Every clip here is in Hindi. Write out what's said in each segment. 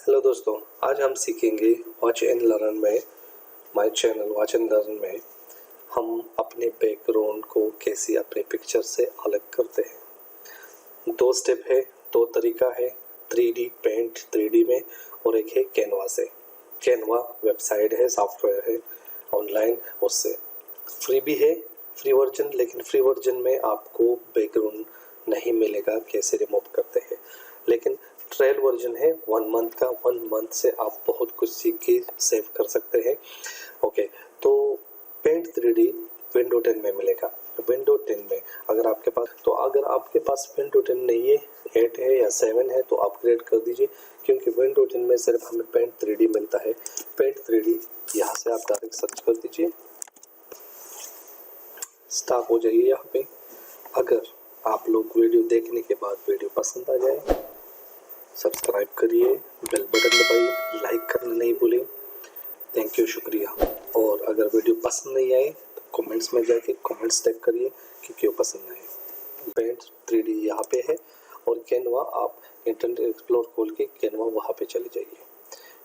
हेलो दोस्तों, आज हम सीखेंगे वॉच एंड लर्न में my channel watch and learn में हम अपने बैकग्राउंड को कैसे अपने पिक्चर से अलग करते हैं। दो स्टेप है, दो तरीका है, 3D पेंट 3D में और एक है कैनवा से। कैनवा वेबसाइट है, सॉफ्टवेयर है ऑनलाइन, उससे फ्री भी है, फ्री वर्जन। लेकिन फ्री वर्जन में आपको बैकग्राउंड नहीं मिलेगा कैसे रिमूव करते हैं। लेकिन ट्रायल वर्जन है 1 मंथ का, 1 मंथ से आप बहुत कुछ सीख के सेव कर सकते हैं। ओके, तो पेंट 3D विंडो 10 में मिलेगा। विंडो 10 में अगर आपके पास विंडो 10 नहीं है, 8 है या 7 है, तो अपग्रेड कर दीजिए, क्योंकि विंडो 10 में सिर्फ हमें पेंट 3D मिलता है। पेंट 3D यहाँ से आप डायरेक्ट सर्च कर दीजिए, स्टार्ट हो जाइए यहाँ पे। अगर आप लोग वीडियो देखने के बाद वीडियो पसंद आ जाए, सब्सक्राइब करिए, बेल बटन दबाइए, लाइक करना नहीं भूलें। थैंक यू, शुक्रिया। और अगर वीडियो पसंद नहीं आए तो कमेंट्स में जाके कमेंट्स टाइप करिए कि क्यों पसंद आए। पेंट 3D यहाँ पे है और कैनवा आप इंटरनेट एक्सप्लोर खोल के कैनवा वहाँ पे चले जाइए।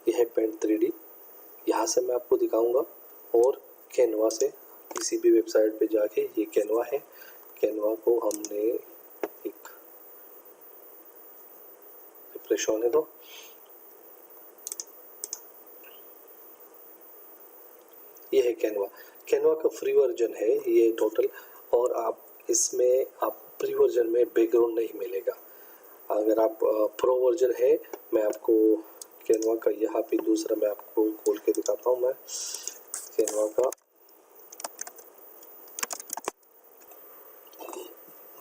यह है पेंट 3D, यहाँ से मैं आपको दिखाऊंगा। और कैनवा से किसी भी वेबसाइट पे जाके, ये कैनवा है, कैनवा को हमने एक रिफ्रेश होने दो। ये है कैनवा। कैनवा का फ्री वर्जन है ये टोटल, और आप फ्री वर्जन में बैकग्राउंड नहीं मिलेगा। अगर आप प्रो वर्जन है, मैं आपको कैनवा का यहाँ पे दूसरा मैं आपको खोल के दिखाता हूँ। मैं कैनवा का,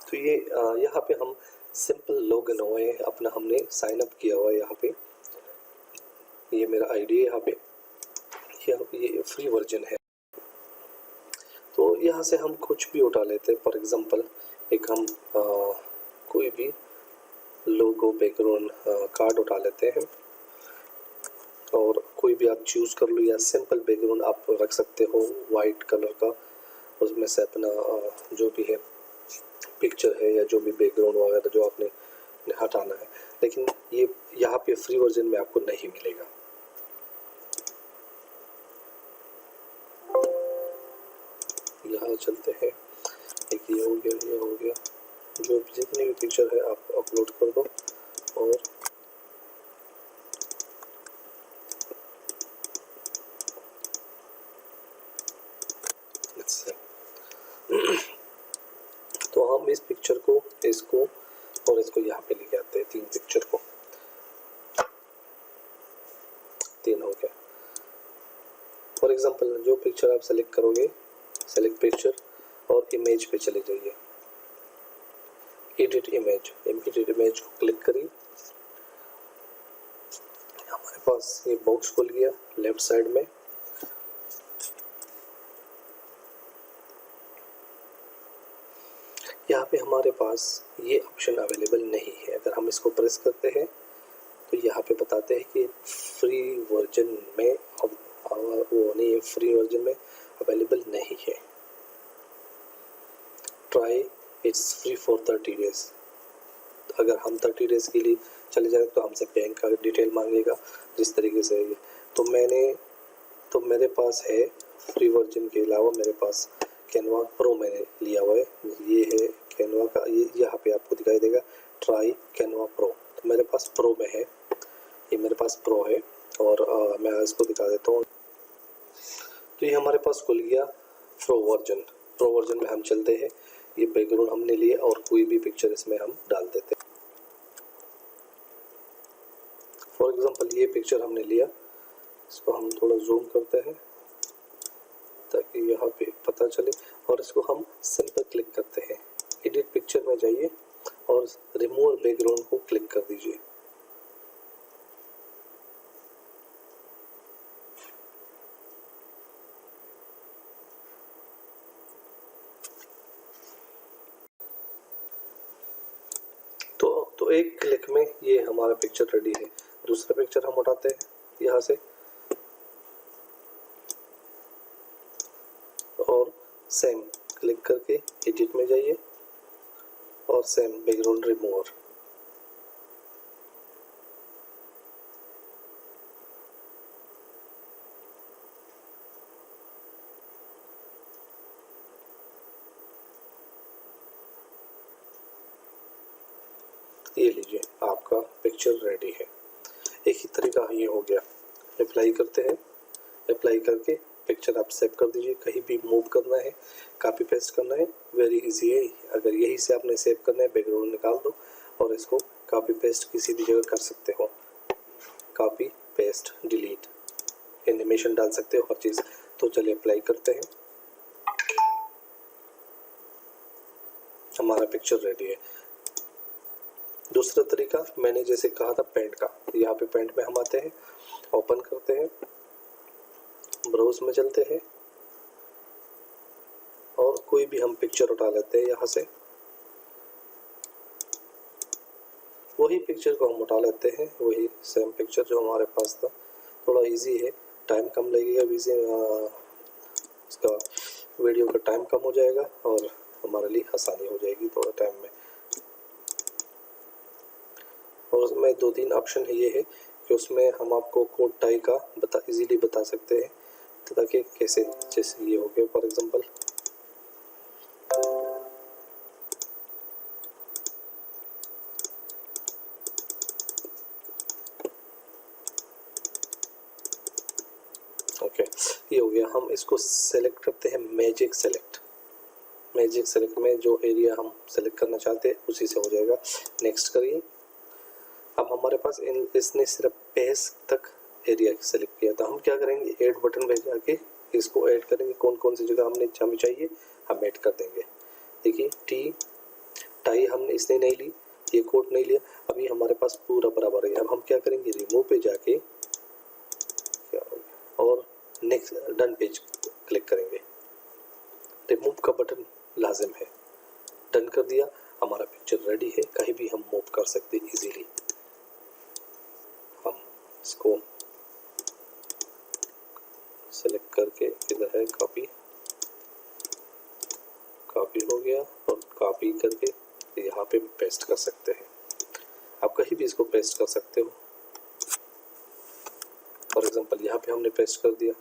तो ये यहाँ पे हम सिंपल लॉगिन हुए हैं, अपना हमने साइन अप किया हुआ है। यहाँ पे ये मेरा आईडी है, यहाँ पे ये फ्री वर्जन है। तो यहाँ से हम कुछ भी उठा लेते हैं। फॉर एग्जांपल एक हम कोई भी लोगो बैकग्राउंड कार्ड उठा लेते हैं, और कोई भी आप चूज़ कर लो, या सिंपल बैकग्राउंड आप रख सकते हो वाइट कलर का। उसमें से अपना जो भी है पिक्चर है या जो भी बैकग्राउंड वगैरह जो आपने हटाना है। लेकिन ये यहाँ पे फ्री वर्जन में आपको नहीं मिलेगा। यहाँ चलते हैं, एक ये हो गया, ये हो गया। जो जितनी भी पिक्चर है आप अपलोड कर दो, और तो हम इस पिक्चर को, इसको और इसको यहाँ पे लेके आते हैं। 3 पिक्चर को, 3 हो गया। फॉर एग्जांपल जो पिक्चर आप सेलेक्ट करोगे, सेलेक्ट पिक्चर और इमेज पे चले जाइए, एडिट इमेज को क्लिक करिए। हमारे पास ये बॉक्स खुल गया लेफ्ट साइड में। यहाँ पे हमारे पास ये ऑप्शन अवेलेबल नहीं है। अगर हम इसको प्रेस करते हैं तो यहाँ पे बताते हैं कि फ्री वर्जन में अब वो नहीं है, फ्री वर्जन में अवेलेबल नहीं है। Try it's free for 30 days. अगर हम 30 डेज के लिए चले जाए तो हमसे बैंक का डिटेल मांगेगा, जिस तरीके से ये। तो मेरे पास है फ्री वर्जन के अलावा मेरे पास कैनवा प्रो मैंने लिया हुआ है। ये है कैनवा का, ये यहाँ पे आपको दिखाई देगा ट्राई कैनवा प्रो। तो मेरे पास प्रो में है, ये मेरे पास प्रो है। और मैं इसको दिखा देता हूँ। तो ये हमारे पास खुल गया प्रो वर्जन में हम चलते हैं। ये बैकग्राउंड हमने लिया और कोई भी पिक्चर इसमें हम डाल देते हैं। फॉर एग्जांपल ये पिक्चर हमने लिया, इसको हम थोड़ा जूम करते हैं ताकि यहाँ पे पता चले, और इसको हम सिंपल क्लिक करते हैं। एडिट पिक्चर में जाइए और रिमूव बैकग्राउंड को क्लिक कर दीजिए। तो एक क्लिक में ये हमारा पिक्चर रेडी है। दूसरा पिक्चर हम उठाते हैं यहाँ से, और सेम क्लिक करके एडिट में जाइए और सेम बैकग्राउंड रिमूवर। ये लीजिए आपका पिक्चर रेडी है। एक ही तरीका ये हो गया। अप्लाई करते हैं, अप्लाई करके पिक्चर आप सेव कर दीजिए। कहीं भी मूव करना है, कॉपी पेस्ट करना है, वेरी इजी है। अगर यही से आपने सेव करना है, बैकग्राउंड निकाल दो और इसको कॉपी पेस्ट किसी भी जगह कर सकते हो। कॉपी पेस्ट डिलीट, एनिमेशन डाल सकते हो, हर चीज़। तो चलिए अप्लाई करते हैं, हमारा पिक्चर रेडी है। दूसरा तरीका मैंने जैसे कहा था पेंट का, यहाँ पे पेंट में हम आते हैं, ओपन करते हैं, ब्राउज में चलते हैं और कोई भी हम पिक्चर उठा लेते हैं यहाँ से। वही पिक्चर को हम उठा लेते हैं, वही सेम पिक्चर जो हमारे पास था। थोड़ा इजी है, टाइम कम लगेगा, इसका वीडियो का टाइम कम हो जाएगा और हमारे लिए आसानी हो जाएगी थोड़ा टाइम में। और उसमें 2-3 ऑप्शन ये है कि उसमें हम आपको कोट टाई का इजीली बता सकते हैं, ताकि कैसे, जैसे ये हो गया फॉर एग्जांपल, ओके ये हो गया। हम इसको सेलेक्ट करते हैं मैजिक सेलेक्ट। मैजिक सेलेक्ट में जो एरिया हम सेलेक्ट करना चाहते हैं उसी से हो जाएगा। नेक्स्ट करिए। अब हमारे पास इसने सिर्फ पेज तक एरिया सेलेक्ट किया, तो हम क्या करेंगे, ऐड बटन पे जाके इसको ऐड करेंगे। कौन कौन सी जगह हमें चाहिए हम ऐड कर देंगे। देखिए टाई हमने इसने नहीं ली, ये कोट नहीं लिया, अभी हमारे पास पूरा बराबर है। अब हम क्या करेंगे, रिमूव पे जाके और नेक्स्ट डन पेज क्लिक करेंगे। रिमूव का बटन लाजिम है। डन कर दिया, हमारा पिक्चर रेडी है, कहीं भी हम मूव कर सकते हैं इजीली। हम इसको सेलेक्ट करके इधर है कॉपी हो गया और कॉपी करके यहाँ पे पेस्ट कर सकते हैं। आप कहीं भी इसको पेस्ट कर सकते हो। फॉर एग्जांपल यहाँ पे हमने पेस्ट कर दिया,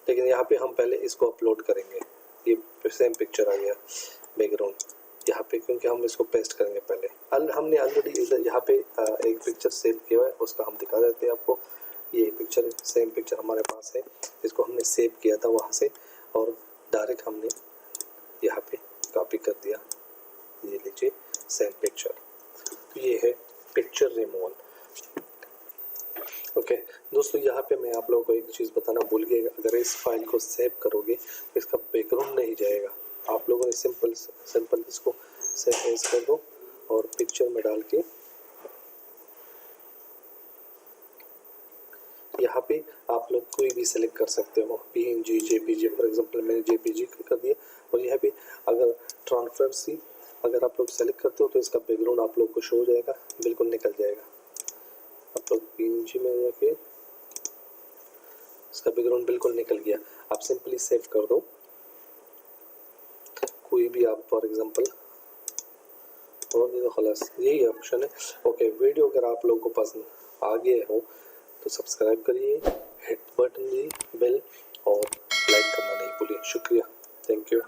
लेकिन यहाँ पे हम पहले इसको अपलोड करेंगे। ये सेम पिक्चर आ गया बैकग्राउंड यहाँ पे, क्योंकि हम इसको पेस्ट करेंगे पहले। हमने ऑलरेडी इधर यहाँ पे एक पिक्चर सेव किया है, उसका हम दिखा देते हैं आपको। ये पिक्चर सेम पिक्चर हमारे पास है, इसको हमने सेव किया था वहाँ से और डायरेक्ट हमने यहाँ पे कॉपी कर दिया। ये लीजिए सेम पिक्चर। तो ये है पिक्चर रिमूवल। ओके दोस्तों, यहाँ पे मैं आप लोगों को एक चीज़ बताना भूल गया। अगर इस फाइल को सेव करोगे तो इसका बैकग्राउंड नहीं जाएगा। आप लोगों ने सिंपल इसको सेव एज कर दो और पिक्चर में डाल के यहाँ पे आप लोग कोई भी सिलेक्ट कर सकते हो, PNG, JPG। फॉर एग्जांपल मैंने JPG कर दिया और यहाँ पे अगर ट्रांसपेरेंसी अगर आप लोग सेलेक्ट करते हो तो इसका बैकग्राउंड आप लोग को शो हो जाएगा, बिल्कुल निकल जाएगा। आप लोग PNG में जाके इसका बैकग्राउंड बिल्कुल निकल गया। आप सिंपली सेव कर दो कोई भी आप, फॉर एग्जांपल, और ये तो खलास यही ऑप्शन है। ओके, वीडियो अगर आप लोगों को पसंद आ गया हो तो सब्सक्राइब करिए, हिट बटन दी बेल और लाइक करना नहीं भूलिए। शुक्रिया, थैंक यू।